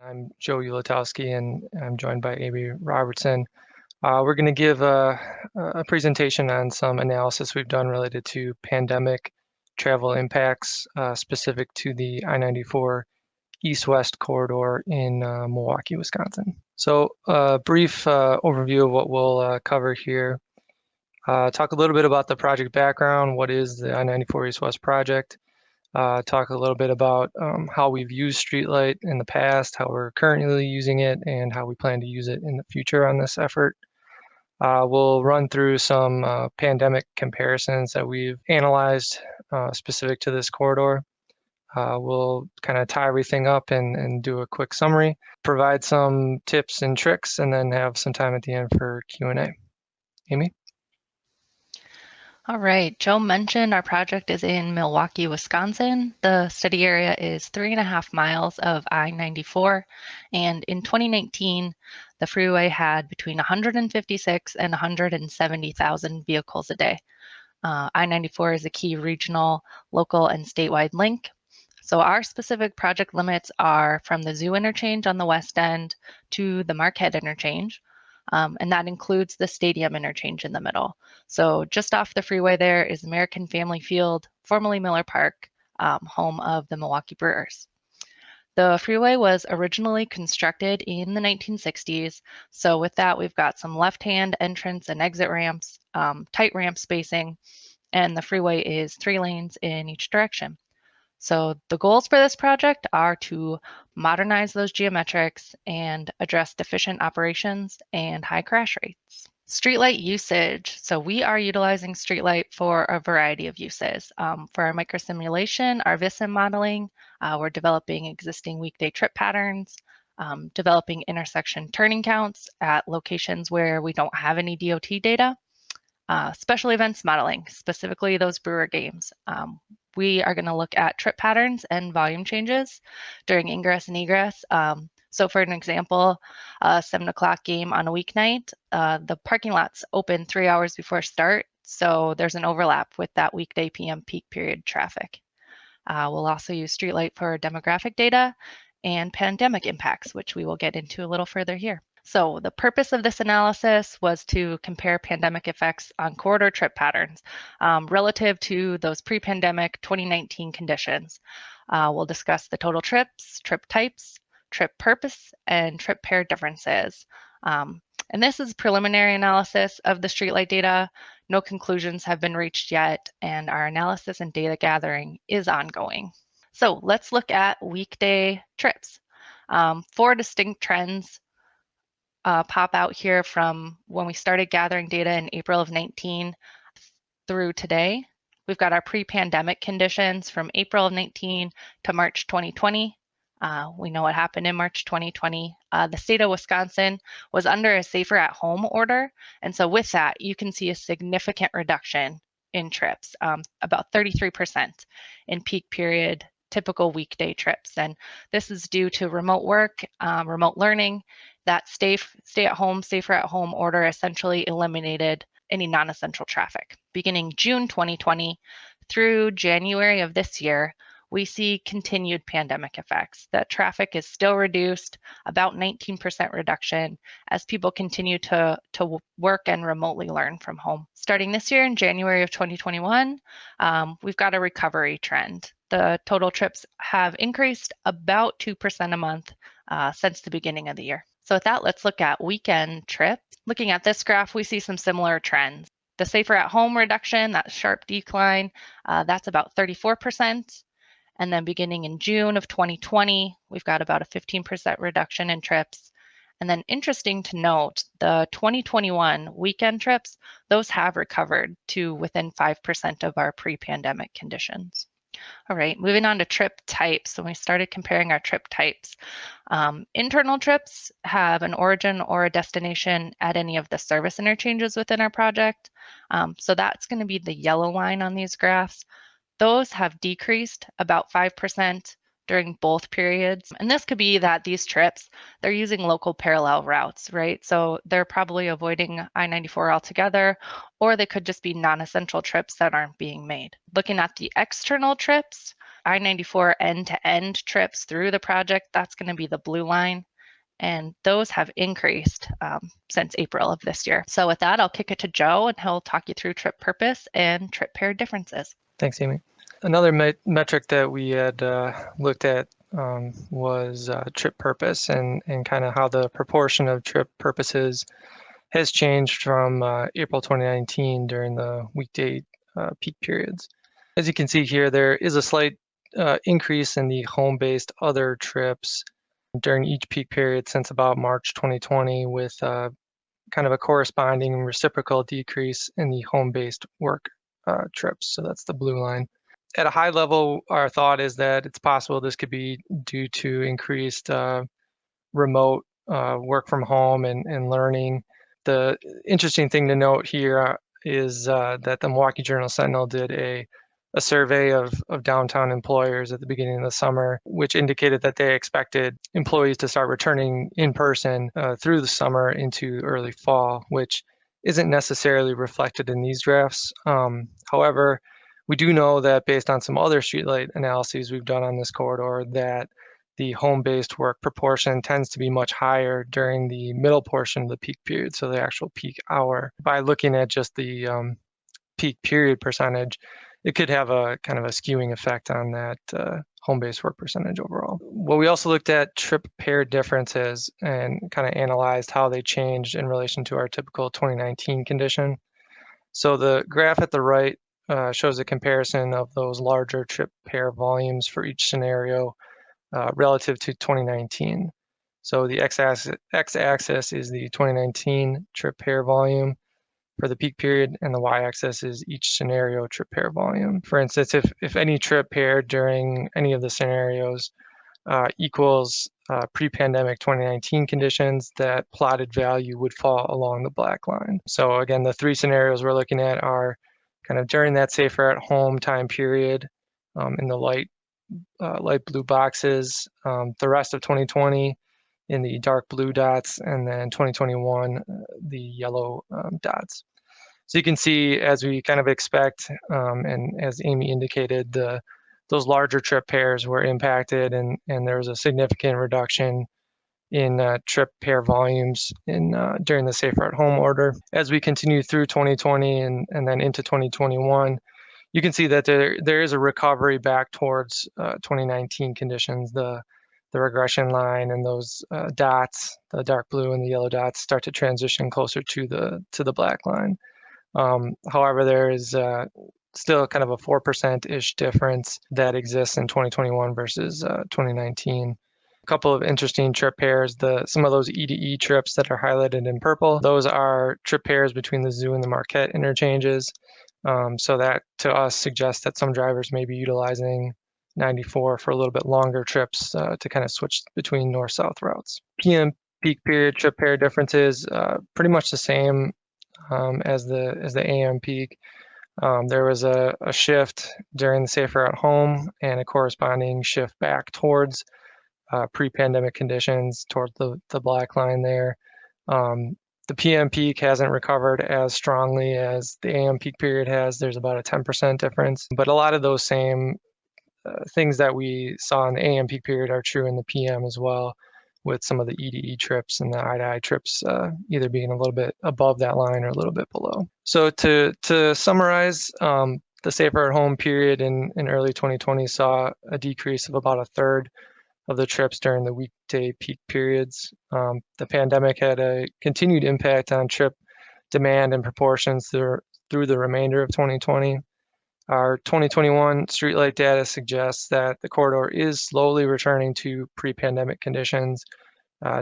I'm Joe Ulatowski, and I'm joined by Amy Robertson. We're going to give a presentation on some analysis we've done related to pandemic travel impacts specific to the I-94 east-west corridor in Milwaukee, Wisconsin. So a brief overview of what we'll cover here. Talk a little bit about the project background. What is the I-94 east-west project? Talk a little bit about how we've used StreetLight in the past, how we're currently using it, and how we plan to use it in the future on this effort. We'll run through some pandemic comparisons that we've analyzed specific to this corridor. We'll kind of tie everything up and do a quick summary, provide some tips and tricks, and then have some time at the end for Q&A. Amy? All right, Joe mentioned our project is in Milwaukee, Wisconsin. The study area is 3.5 miles of I-94, and in 2019, the freeway had between 156 and 170,000 vehicles a day. I-94 is a key regional, local, and statewide link. So our specific project limits are from the Zoo interchange on the west end to the Marquette interchange. And that includes the stadium interchange in the middle. So just off the freeway there is American Family Field, formerly Miller Park, home of the Milwaukee Brewers. The freeway was originally constructed in the 1960s. So with that, we've got some left-hand entrance and exit ramps, tight ramp spacing, and the freeway is 3 lanes in each direction. So the goals for this project are to modernize those geometrics and address deficient operations and high crash rates. StreetLight usage. So we are utilizing StreetLight for a variety of uses. For our microsimulation, our VISIM modeling, we're developing existing weekday trip patterns, developing intersection turning counts at locations where we don't have any DOT data, special events modeling, specifically those Brewer games. We are going to look at trip patterns and volume changes during ingress and egress. So for an example, a 7 o'clock game on a weeknight, the parking lots open 3 hours before start. So there's an overlap with that weekday PM peak period traffic. We'll also use StreetLight for demographic data and pandemic impacts, which we will get into a little further here. So the purpose of this analysis was to compare pandemic effects on corridor trip patterns relative to those pre-pandemic 2019 conditions. We'll discuss the total trips, trip types, trip purpose, and trip pair differences. And this is preliminary analysis of the StreetLight data. No conclusions have been reached yet, and our analysis and data gathering is ongoing. So let's look at weekday trips. 4 distinct trends pop out here from when we started gathering data in April of 19 through today. We've got our pre-pandemic conditions from April of 19 to March 2020. We know what happened in March 2020. The state of Wisconsin was under a safer at home order. And so with that, you can see a significant reduction in trips, about 33% in peak period typical weekday trips. And this is due to remote work, remote learning. That stay at home, safer at home order essentially eliminated any non-essential traffic. Beginning June 2020 through January of this year, we see continued pandemic effects. The traffic is still reduced, about 19% reduction as people continue to work and remotely learn from home. Starting this year in January of 2021, we've got a recovery trend. The total trips have increased about 2% a month since the beginning of the year. So with that, let's look at weekend trips. Looking at this graph, we see some similar trends. The safer at home reduction, that sharp decline, that's about 34%. And then beginning in June of 2020, we've got about a 15% reduction in trips. And then interesting to note, the 2021 weekend trips, those have recovered to within 5% of our pre-pandemic conditions. All right, moving on to trip types. So we started comparing our trip types. Internal trips have an origin or a destination at any of the service interchanges within our project. So that's going to be the yellow line on these graphs. Those have decreased about 5% during both periods. And this could be that these trips, they're using local parallel routes, right? So they're probably avoiding I-94 altogether, or they could just be non-essential trips that aren't being made. Looking at the external trips, I-94 end-to-end trips through the project, that's going to be the blue line. And those have increased since April of this year. So with that, I'll kick it to Joe, and he'll talk you through trip purpose and trip pair differences. Thanks, Amy. Another metric that we had looked at was trip purpose and kind of how the proportion of trip purposes has changed from April 2019 during the weekday peak periods. As you can see here, there is a slight increase in the home-based other trips during each peak period since about March 2020, with kind of a corresponding reciprocal decrease in the home-based work trips. So that's the blue line. At a high level, our thought is that it's possible this could be due to increased remote work from home and learning. The interesting thing to note here is that the Milwaukee Journal-Sentinel did a survey of downtown employers at the beginning of the summer, which indicated that they expected employees to start returning in person through the summer into early fall, which isn't necessarily reflected in these drafts. However, we do know that based on some other streetlight analyses we've done on this corridor, that the home-based work proportion tends to be much higher during the middle portion of the peak period, so the actual peak hour. By looking at just the peak period percentage, it could have a kind of a skewing effect on that home-based work percentage overall. Well, we also looked at trip pair differences and kind of analyzed how they changed in relation to our typical 2019 condition. So the graph at the right shows a comparison of those larger trip pair volumes for each scenario relative to 2019. So the x-axis is the 2019 trip pair volume for the peak period, and the y-axis is each scenario trip pair volume. For instance, if any trip pair during any of the scenarios equals pre-pandemic 2019 conditions, that plotted value would fall along the black line. So again, the three scenarios we're looking at are kind of during that safer at home time period in the light blue boxes, the rest of 2020 in the dark blue dots, and then 2021, the yellow dots. So you can see, as we kind of expect, and as Amy indicated, those larger trip pairs were impacted, and there was a significant reduction in trip pair volumes during the safer at home order. As we continue through 2020 and then into 2021, you can see that there is a recovery back towards 2019 conditions. The regression line and those dots, the dark blue and the yellow dots, start to transition closer to the black line. However, there is still kind of a 4%-ish difference that exists in 2021 versus 2019. A couple of interesting trip pairs. Some of those E-to-E trips that are highlighted in purple, those are trip pairs between the Zoo and the Marquette interchanges. So that to us suggests that some drivers may be utilizing 94 for a little bit longer trips to kind of switch between north-south routes. PM peak period trip pair differences, pretty much the same as the AM peak. There was a shift during the safer at home and a corresponding shift back towards pre-pandemic conditions, towards the black line there. The PM peak hasn't recovered as strongly as the AM peak period has. There's about a 10% difference, but a lot of those same things that we saw in the AM peak period are true in the PM as well, with some of the E-to-E trips and the I-to-I trips either being a little bit above that line or a little bit below. So to summarize, the safer at home period in early 2020 saw a decrease of about a third of the trips during the weekday peak periods. The pandemic had a continued impact on trip demand and proportions through the remainder of 2020. Our 2021 StreetLight data suggests that the corridor is slowly returning to pre-pandemic conditions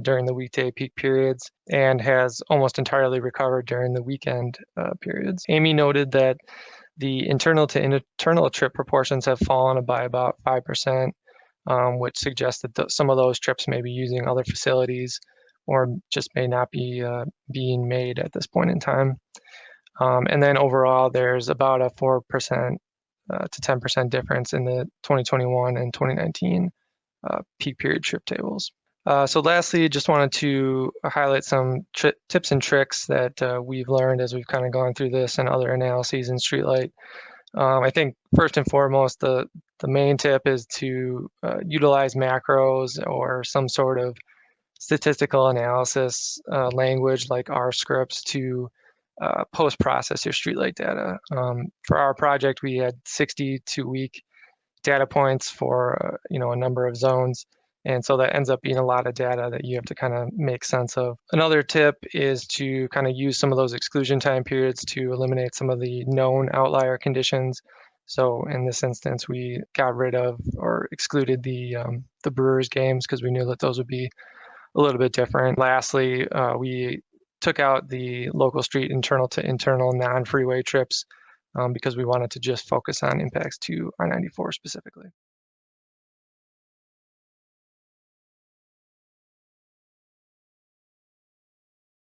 during the weekday peak periods and has almost entirely recovered during the weekend periods. Amy noted that the internal to internal trip proportions have fallen by about 5%, which suggests that some of those trips may be using other facilities or just may not be being made at this point in time. And then overall, there's about a 4% to 10% difference in the 2021 and 2019 peak period trip tables. So lastly, just wanted to highlight some tips and tricks that we've learned as we've kind of gone through this and other analyses in StreetLight. I think first and foremost, the The main tip is to utilize macros or some sort of statistical analysis language like R scripts to post-process your StreetLight data. For our project, we had 62-week data points for a number of zones. And so that ends up being a lot of data that you have to kind of make sense of. Another tip is to kind of use some of those exclusion time periods to eliminate some of the known outlier conditions. So in this instance, we got rid of or excluded the Brewers games because we knew that those would be a little bit different. Lastly, we took out the local street internal to internal non-freeway trips because we wanted to just focus on impacts to I-94 specifically.